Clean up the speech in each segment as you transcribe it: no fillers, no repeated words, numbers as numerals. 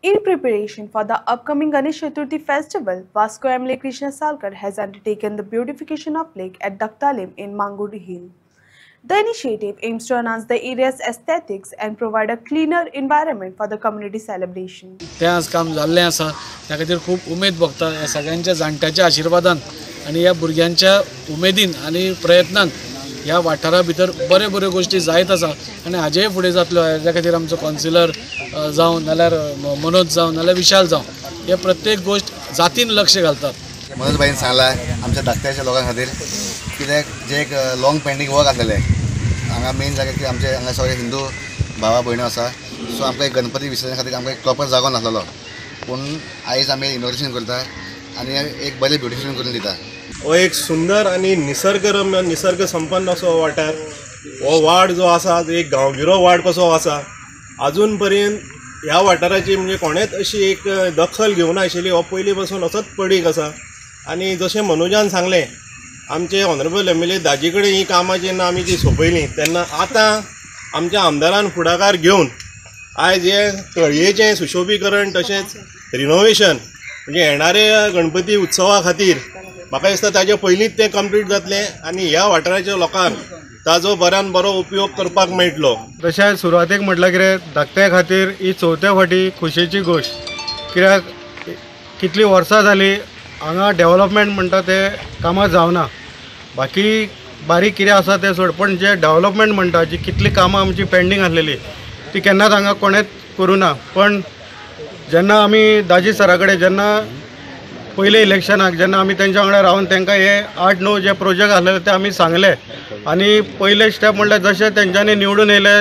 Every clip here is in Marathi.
In preparation for the upcoming Ganesh Chaturthi festival, Vasco MLA Krishna Salkar has undertaken the beautification of lake at Daktalim in Mangudi Hill. The initiative aims to enhance the area's aesthetics and provide a cleaner environment for the community celebration. ते आज काम झाले आसा त्या खातीर खूप उमेद भोगता या सगळ्यांच्या जाणट्याच्या आशीर्वादान आणि या भुरग्यांच्या उमेदीन आणि प्रयत्नान ह्या वाठारा भितर बरे बरे गोष्टी जायत आसा आनी हाजेय फुडें जातल्यो ह्या खातीर आमचो कावन्सिलर जावं नाल्यार मनोज जावं नाल्यार विशाल जावं हे प्रत्येक गोष्ट जातीन लक्ष घालतात। मनोज बाईन सांगला आमच्या धाकट्याच्या लोकां खातीर कित्याक जे एक लॉंग पेंडींग वर्क आसलेलें हांगा मेन जागे की आमचे हांगा सगळे हिंदू भावा भयणो आसा सो आमकां एक गणपती विसर्जन खातीर आमकां एक प्रॉपर जागो नासलेलो पूण आयज आमी इनॉग्रेशन करता आनी एक बरें ब्युटिफिकेशन करून दिता। हो एक सुंदर आणि निसर्गरम्य निसर्ग संपन्न असो वाठार हो वाड जो आसा तो एक गांवगिरो वाड कसो आसा अजून पर्यंत ह्या वाठाराची म्हणजे कोणेच अशी एक दखल घेवना आशिल्ली हो पयलीं पासून असोच पडीक आसा आनी जशें मनोजान सांगलें आमचे ऑनरेबल MLA दाजी कडेन ही कामां जेन्ना आमी जी सोंपयलीं तेन्ना आतां आमच्या आमदारान फुडाकार घेवन आयज हे तळयेचें सुशोभीकरण तशेंच रिनोवेशन म्हणजे येणाऱ्या गणपती उत्सवा खातीर म्हाका दिसता ताजे पयलींच तें कंप्लीट जातलें आनी ह्या वाठाराच्या लोकांक ताजो बऱ्यान बरो उपयोग करपाक मेळटलो। तशेंच सुरवातेक म्हटल्यार कितें धाकट्या खातीर ही चवथ्या फावटी खोशयेची गोश्ट कित्याक कितलीं वर्सां जालीं हांगा डेव्हलपमेंट म्हणटा तें कामां जावना बाकी बारीक कितें आसा तें सोड पण जे डेव्हलपमेंट म्हणटा जी कितलीं कामां आमची पेंडींग आसलेली ती केन्नाच हांगा कोणेच करूना पण जेन्ना आमी दाजी सरा कडेन जेन्ना पयले इलेक्शनाक जेन्ना आमी तेंच्या वांगडा रावन तांकां हे 8-9 जे प्रोजेक्ट आसलेले ते आमी सांगले आनी पयले स्टेप म्हणल्यार जशें तेंच्यांनी निवडून येयले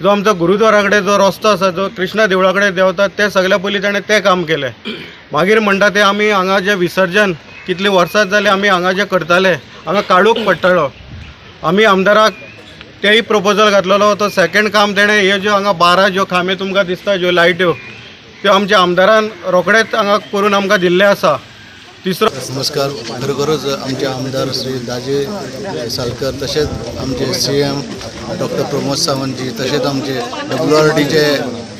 जो आमचो गुरुद्वारा कडेन जो रस्तो आसा जो कृष्णा देवळा कडेन देंवता ते सगळ्या पयलीं ताणें तें काम केलें मागीर म्हणटा ते आमी हांगा जे विसर्जन कितलीं वर्सां जालीं आमी हांगा जे करताले हांगा काडूंक पडटलो आमी आमदाराक तेय प्रपोजल घातलेलो तो सेकेंड काम तेणें हे ज्यो हांगा 12 ज्यो खांबे तुमकां दिसता ज्यो लायट्यो त्यो आमच्या आमदारान रोखडेच हांगा करून आमकां दिल्ले आसा। तिसरो नमस्कार खरोखरच आमचे आमदार श्री दाजे सालकर तसेच आमचे CM डॉक्टर प्रमोद सावंतजी तसेच आमचे WRDचे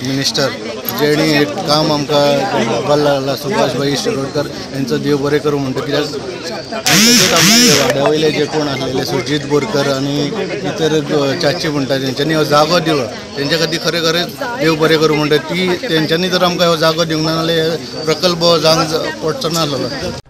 मिनिस्टर जेणी हे काम आमकां बल्ला सुभाषभाई शिरोडकर यांचं देव बरें करूं म्हणटा कित्याक आमचे वाड्या वयले जे कोण आसलेले सुजीत बोरकर आनी इतर चाची म्हणटा तेंच्यांनी हो जागो दिलो तेंच्या खातीर खरेंच देव बरें करूं म्हणटा ती तेंच्यांनी जर आमकां हो जागो दिवंक ना जाल्यार प्रकल्प जावंक पडचो नासलो।